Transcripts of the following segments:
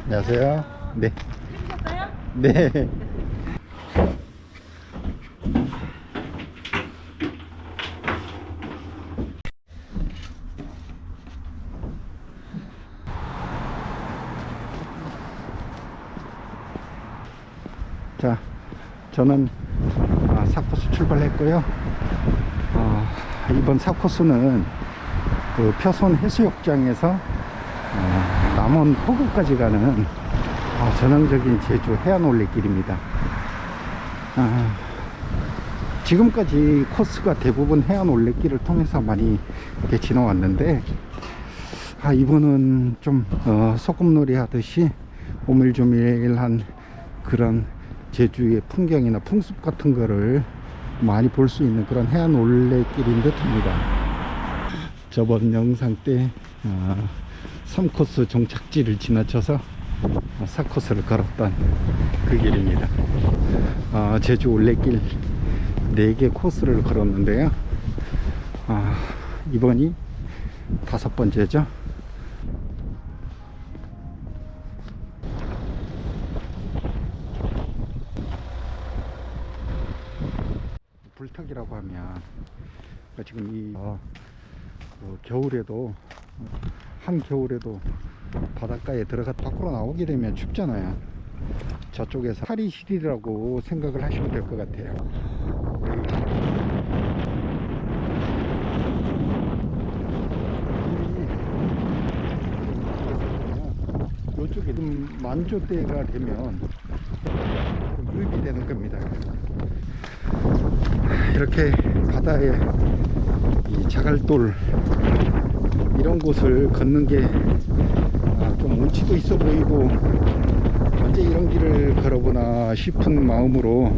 안녕하세요. 네. 찍으셨어요? 네. 자, 저는 사코스 출발했고요. 이번 사코스는 그 표선 해수욕장에서 남원 포구까지 가는 전형적인 제주 해안 올레길입니다. 지금까지 코스가 대부분 해안 올레길을 통해서 많이 이렇게 지나왔는데 이번은 좀 소꿉놀이 하듯이 오밀조밀한 그런 제주의 풍경이나 풍습 같은 거를 많이 볼 수 있는 그런 해안 올레길인 듯 합니다. 저번 영상 때 3코스 종착지를 지나쳐서 4코스를 걸었던 그 길입니다. 제주 올레길 4개 코스를 걸었는데요. 이번이 5번째죠. 불턱이라고 하면 지금 이 겨울에도 한겨울에도 바닷가에 들어가 밖으로 나오게 되면 춥잖아요. 저쪽에서 탈의실이라고 생각을 하시면 될 것 같아요. 이쪽에 좀 만조 때가 되면 유입이 되는 겁니다. 이렇게 바다에 이 자갈돌 이런 곳을 걷는 게 좀 운치도 있어 보이고 언제 이런 길을 걸어보나 싶은 마음으로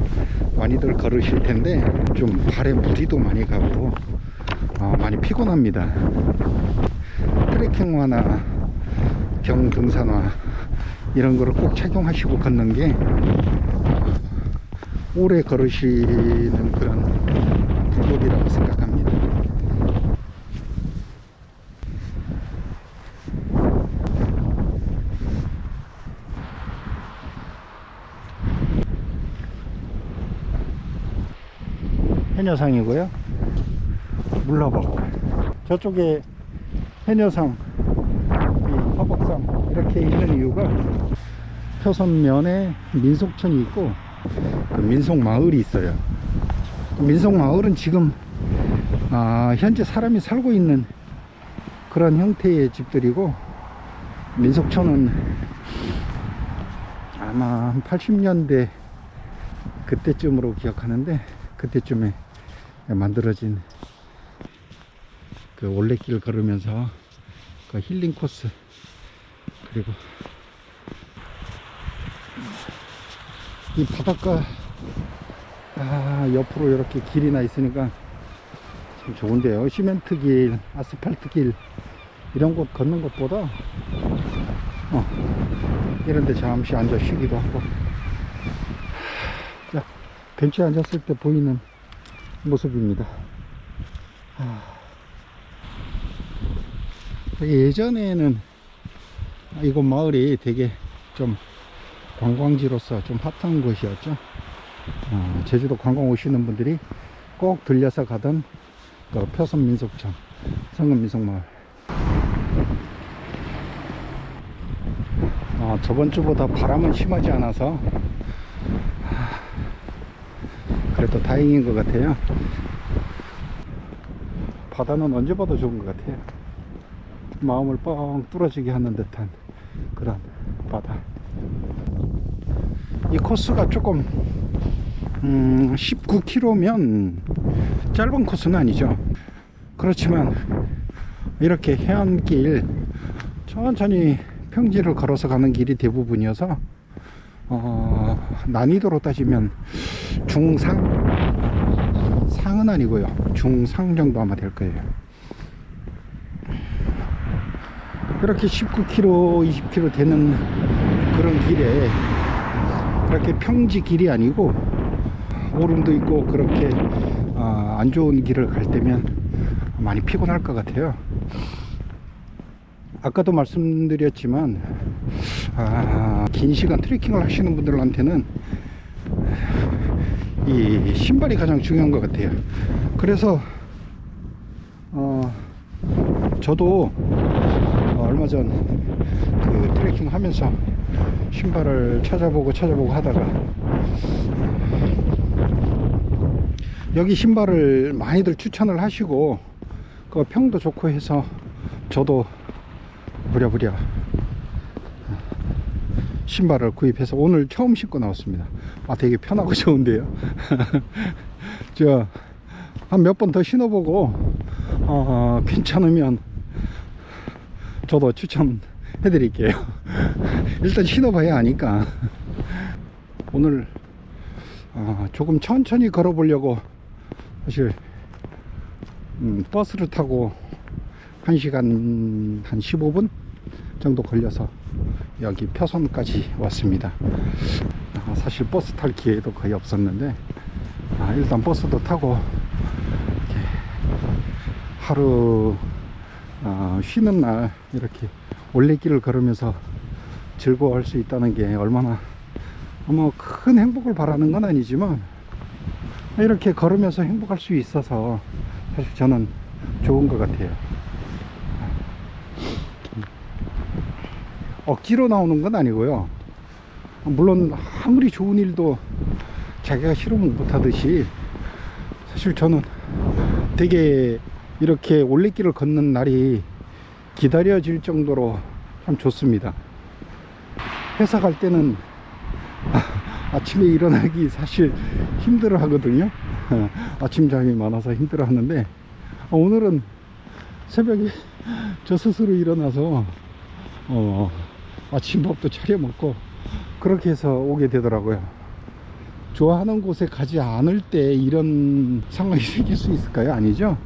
많이들 걸으실 텐데 좀 발에 무리도 많이 가고 많이 피곤합니다. 트레킹화나 경등산화 이런 거를 꼭 착용하시고 걷는 게 오래 걸으시는 그런 방법이라고 생각합니다. 해녀상이고요. 물러벅. 저쪽에 해녀상, 이 허벅상 이렇게 있는 이유가 표선면에 민속촌이 있고 그 민속마을이 있어요. 민속마을은 지금 현재 사람이 살고 있는 그런 형태의 집들이고, 민속촌은 아마 한 80년대 그때쯤으로 기억하는데 그때쯤에 만들어진 그 올레길을 걸으면서 그 힐링 코스, 그리고 이 바닷가 옆으로 이렇게 길이 나 있으니까 참 좋은데요. 시멘트 길, 아스팔트 길 이런 곳 걷는 것보다 이런데 잠시 앉아 쉬기도 하고, 자, 벤치에 앉았을 때 보이는 모습입니다. 예전에는 이곳 마을이 되게 좀 관광지로서 좀 핫한 곳이었죠. 제주도 관광 오시는 분들이 꼭 들려서 가던 그 표선민속촌, 성금민속마을. 저번 주보다 바람은 심하지 않아서 그래도 다행인 것 같아요. 바다는 언제 봐도 좋은 것 같아요. 마음을 뻥 뚫어지게 하는 듯한 그런 바다. 이 코스가 조금 19km면 짧은 코스는 아니죠. 그렇지만 이렇게 해안길 천천히 평지를 걸어서 가는 길이 대부분이어서 난이도로 따지면 중상? 상은 아니고요, 중상 정도 아마 될 거예요. 이렇게 19km, 20km 되는 그런 길에 그렇게 평지 길이 아니고 오름도 있고 그렇게 안 좋은 길을 갈 때면 많이 피곤할 것 같아요. 아까도 말씀드렸지만 긴 시간 트레킹을 하시는 분들한테는 이 신발이 가장 중요한 것 같아요. 그래서 저도 얼마 전 그 트레킹 하면서 신발을 찾아보고 하다가 여기 신발을 많이들 추천을 하시고 그 평도 좋고 해서 저도 부랴부랴 신발을 구입해서 오늘 처음 신고 나왔습니다. 되게 편하고 좋은데요. 저 한 몇 번 더 신어보고 괜찮으면 저도 추천해 드릴게요. 일단 신어봐야 아니까. 오늘 조금 천천히 걸어 보려고 사실 버스를 타고 1시간 한 15분 정도 걸려서 여기 표선까지 왔습니다. 사실 버스 탈 기회도 거의 없었는데 일단 버스도 타고 이렇게 하루 쉬는 날 이렇게 올레길을 걸으면서 즐거워할 수 있다는 게 얼마나 뭐 큰 행복을 바라는 건 아니지만 이렇게 걸으면서 행복할 수 있어서 사실 저는 좋은 것 같아요. 억지로 나오는 건 아니고요. 물론 아무리 좋은 일도 자기가 싫으면 못하듯이 사실 저는 되게 이렇게 올레길을 걷는 날이 기다려질 정도로 참 좋습니다. 회사 갈 때는 아침에 일어나기 사실 힘들어 하거든요. 아침잠이 많아서 힘들어 하는데 오늘은 새벽에 저 스스로 일어나서 아침밥도 차려 먹고 그렇게 해서 오게 되더라고요. 좋아하는 곳에 가지 않을 때 이런 상황이 생길 수 있을까요? 아니죠?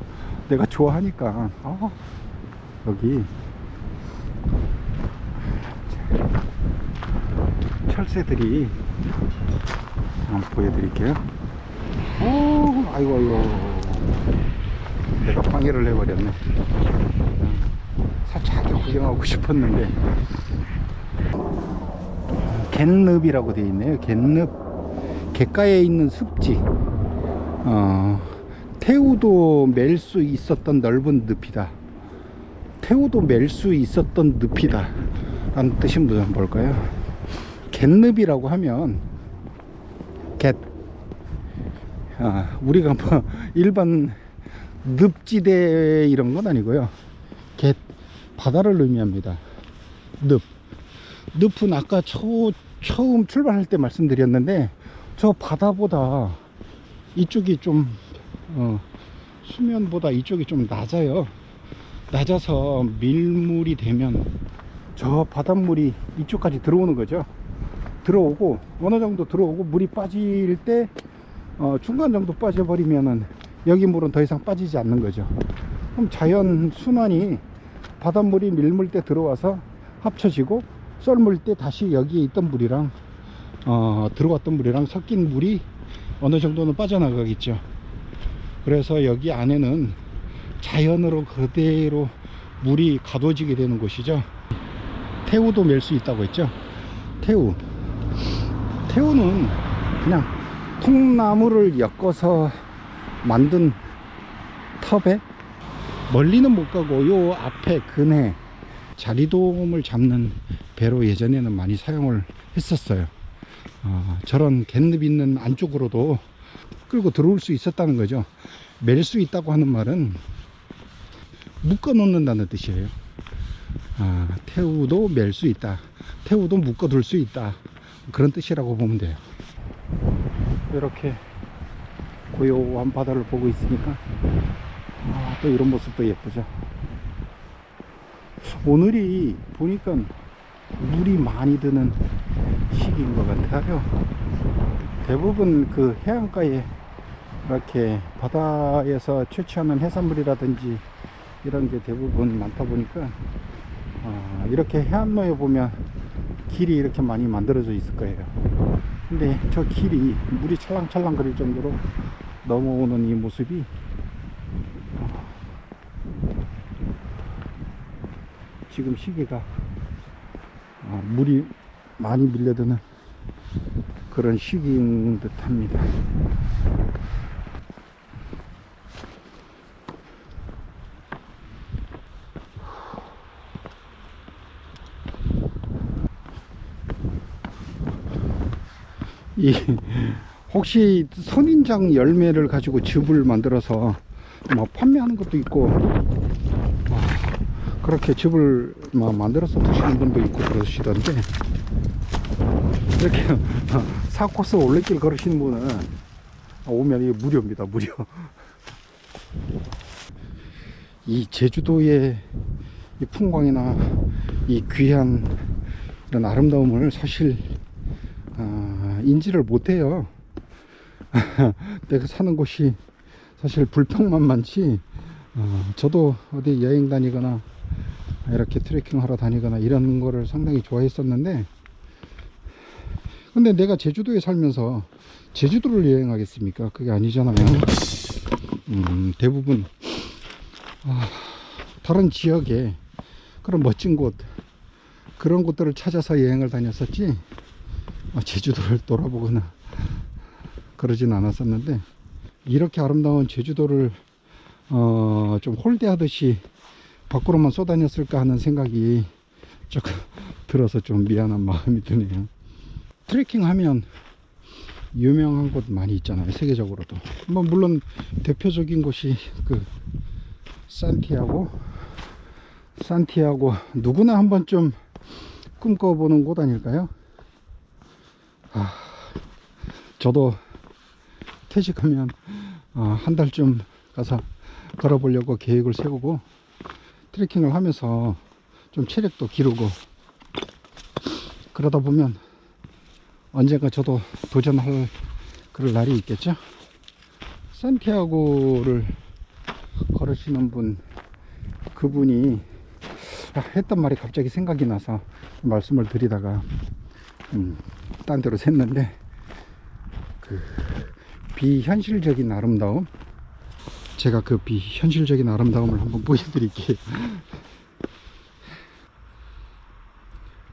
내가 좋아하니까. 여기 철새들이 한번 보여드릴게요. 아이고 내가 방해를 해버렸네. 살짝 구경하고 싶었는데 갯늪이라고 되어 있네요. 갯늪. 갯가에 있는 습지. 태우도 맬 수 있었던 넓은 늪이다. 태우도 맬 수 있었던 늪이다 라는 뜻이 뭘까요? 갯늪이라고 하면 갯 우리가 뭐 일반 늪지대 이런 건 아니고요. 갯 바다를 의미합니다. 늪은 아까 처음 출발할 때 말씀드렸는데 저 바다보다 이쪽이 좀 수면보다 이쪽이 좀 낮아요. 낮아서 밀물이 되면 저 바닷물이 이쪽까지 들어오는 거죠. 들어오고 어느 정도 들어오고 물이 빠질 때 중간 정도 빠져버리면은 여기 물은 더 이상 빠지지 않는 거죠. 그럼 자연 순환이 바닷물이 밀물 때 들어와서 합쳐지고 썰물 때 다시 여기에 있던 물이랑 들어왔던 물이랑 섞인 물이 어느 정도는 빠져나가겠죠. 그래서 여기 안에는 자연으로 그대로 물이 가둬지게 되는 곳이죠. 태우도 맬 수 있다고 했죠. 태우는 그냥 통나무를 엮어서 만든 텁에 멀리는 못 가고 요 앞에 근해 자리돔을 잡는 배로 예전에는 많이 사용을 했었어요. 저런 갯늪 있는 안쪽으로도 끌고 들어올 수 있었다는 거죠. 맬 수 있다고 하는 말은 묶어 놓는다는 뜻이에요. 태우도 맬 수 있다, 태우도 묶어 둘 수 있다, 그런 뜻이라고 보면 돼요. 이렇게 고요한 바다를 보고 있으니까 또 이런 모습도 예쁘죠. 오늘이 보니까 물이 많이 드는 시기인 것 같아요. 대부분 그 해안가에 이렇게 바다에서 채취하는 해산물이라든지 이런 게 대부분 많다 보니까 이렇게 해안로에 보면 길이 이렇게 많이 만들어져 있을 거예요. 근데 저 길이 물이 찰랑찰랑 거릴 정도로 넘어오는 이 모습이 지금 시기가 물이 많이 밀려드는 그런 시기인 듯 합니다. 이 혹시 선인장 열매를 가지고 즙을 만들어서 뭐 판매하는 것도 있고 그렇게 즙을 뭐 만들어서 드시는 분도 있고 그러시던데, 이렇게 사코스 올레길 걸으시는 분은 오면 이게 무료입니다. 무료. 이 제주도의 이 풍광이나 이 귀한 이런 아름다움을 사실 인지를 못해요. 내가 사는 곳이 사실 불평만 많지, 저도 어디 여행 다니거나 이렇게 트레킹 하러 다니거나 이런 거를 상당히 좋아했었는데, 근데 내가 제주도에 살면서 제주도를 여행하겠습니까? 그게 아니잖아요. 대부분 다른 지역에 그런 멋진 곳, 그런 곳들을 찾아서 여행을 다녔었지, 제주도를 돌아보거나 그러진 않았었는데, 이렇게 아름다운 제주도를 좀 홀대하듯이 밖으로만 쏘다녔을까 하는 생각이 조금 들어서 좀 미안한 마음이 드네요. 트레킹 하면 유명한 곳 많이 있잖아요, 세계적으로도. 뭐 물론 대표적인 곳이 그 산티아고 누구나 한 번쯤 꿈꿔보는 곳 아닐까요? 저도 퇴직하면 한 달쯤 가서 걸어보려고 계획을 세우고 트레킹을 하면서 좀 체력도 기르고, 그러다 보면 언젠가 저도 도전할 그럴 날이 있겠죠. 산티아고를 걸으시는 분, 그분이 했던 말이 갑자기 생각이 나서 말씀을 드리다가 딴 데로 샜는데, 그 비현실적인 아름다움, 제가 그 비현실적인 아름다움을 한번 보여드릴게요.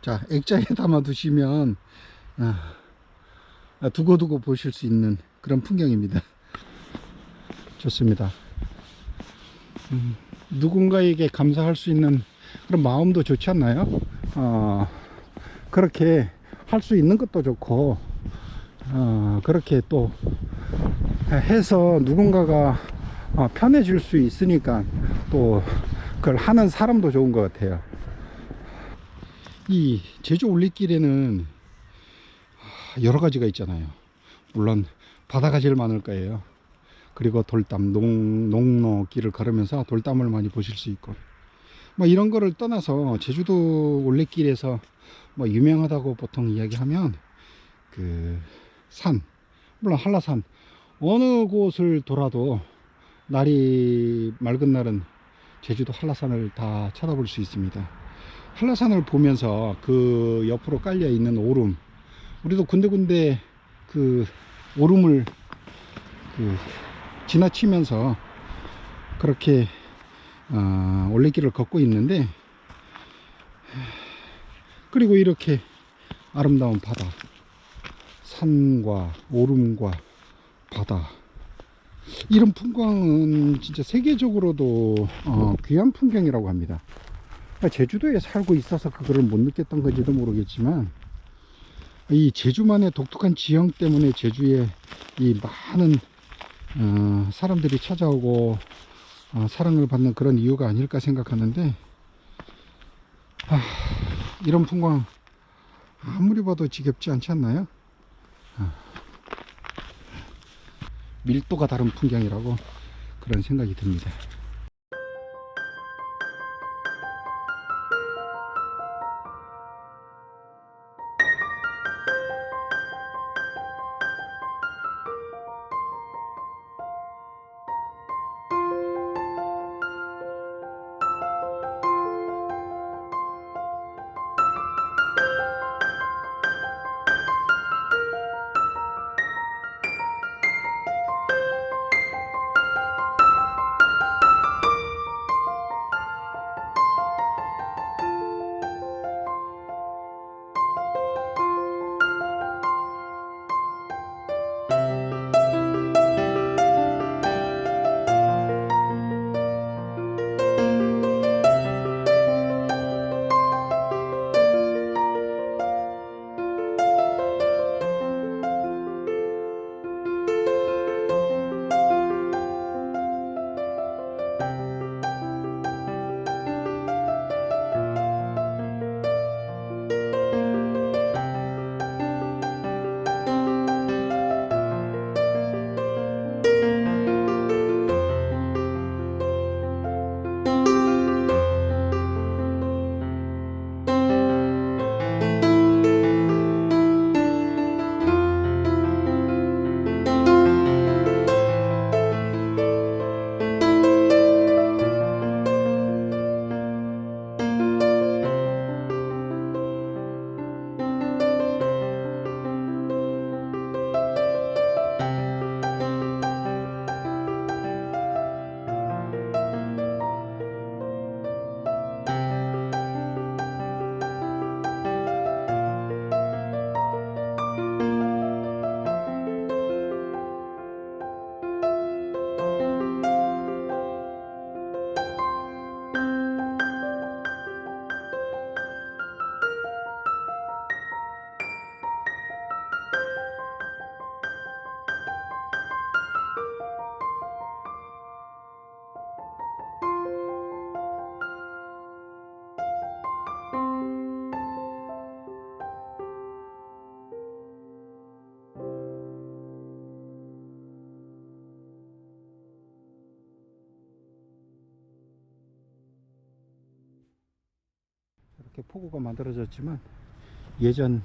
자, 액자에 담아 두시면 두고두고 보실 수 있는 그런 풍경입니다. 좋습니다. 누군가에게 감사할 수 있는 그런 마음도 좋지 않나요? 그렇게 할 수 있는 것도 좋고, 그렇게 또 해서 누군가가 편해질 수 있으니까 또 그걸 하는 사람도 좋은 것 같아요. 이 제주 올레길에는 여러 가지가 있잖아요. 물론 바다가 제일 많을 거예요. 그리고 돌담, 농로길을 걸으면서 돌담을 많이 보실 수 있고, 뭐 이런 거를 떠나서 제주도 올레길에서 뭐 유명하다고 보통 이야기하면 그 산, 물론 한라산, 어느 곳을 돌아도 날이 맑은 날은 제주도 한라산을 다 쳐다볼 수 있습니다. 한라산을 보면서 그 옆으로 깔려 있는 오름, 우리도 군데군데 그 오름을 지나치면서 그렇게 올레길을 걷고 있는데, 그리고 이렇게 아름다운 바다, 산과 오름과 바다, 이런 풍광은 진짜 세계적으로도 귀한 풍경이라고 합니다. 제주도에 살고 있어서 그거를 못 느꼈던 건지도 모르겠지만, 이 제주만의 독특한 지형 때문에 제주에 이 많은 사람들이 찾아오고 사랑을 받는 그런 이유가 아닐까 생각하는데, 이런 풍광 아무리 봐도 지겹지 않지 않나요? 밀도가 다른 풍경이라고 그런 생각이 듭니다. 이렇게 폭우가 만들어졌지만 예전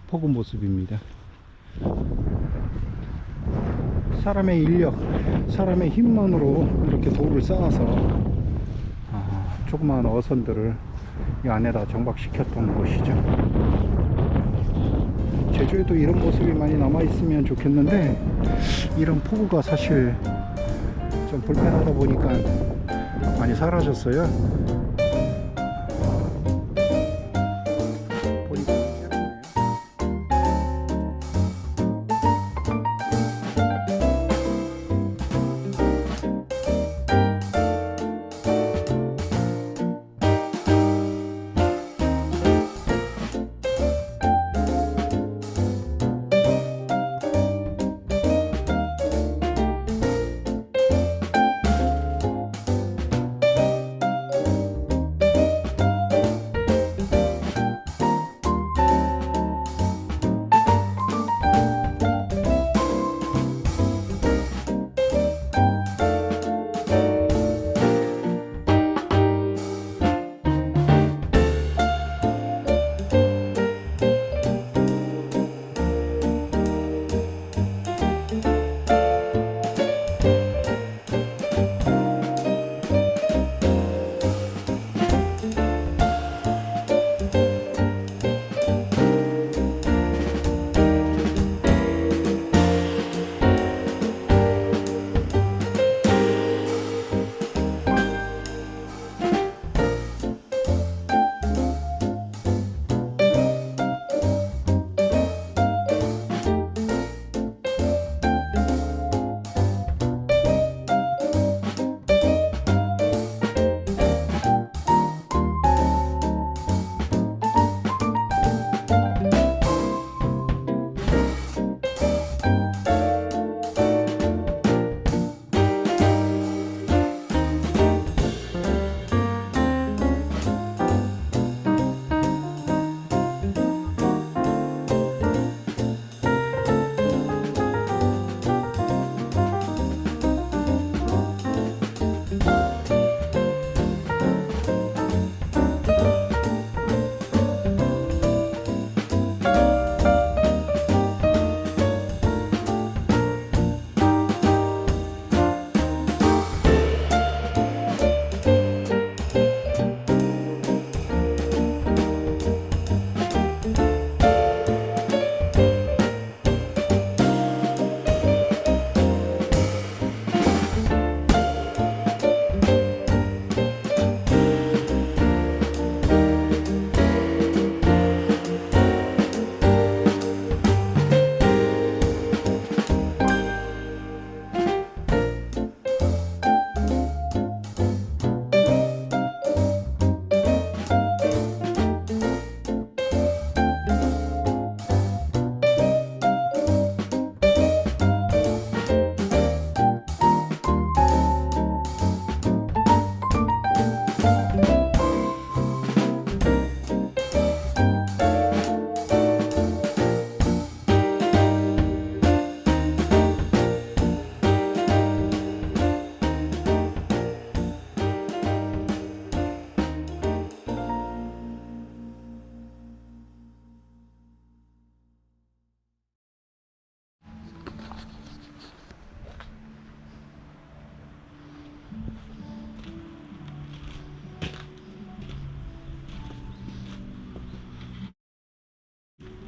폭우 모습입니다. 사람의 인력, 사람의 힘만으로 이렇게 돌을 쌓아서 조그마한 어선들을 이 안에다 정박시켰던 곳이죠. 제주에도 이런 모습이 많이 남아있으면 좋겠는데, 이런 폭우가 사실 좀 불편하다 보니까 많이 사라졌어요. 보니까 깨끗네요.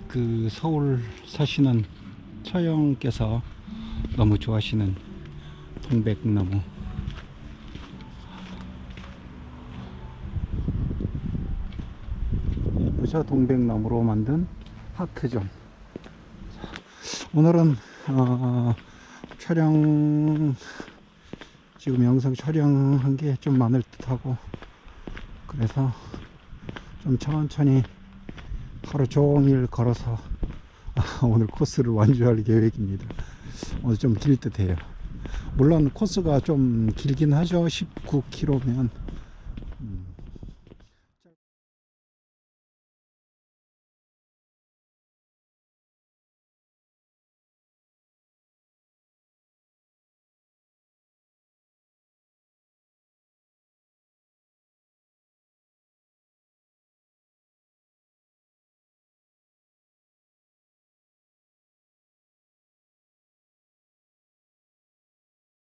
그 서울 사시는 처형께서 너무 좋아하시는 동백나무, 예쁘죠? 동백나무로 만든 하트존. 오늘은 지금 영상 촬영한 게 좀 많을 듯 하고, 그래서 좀 천천히 하루 종일 걸어서 오늘 코스를 완주할 계획입니다. 오늘 좀 길 듯 해요. 물론 코스가 좀 길긴 하죠. 19km면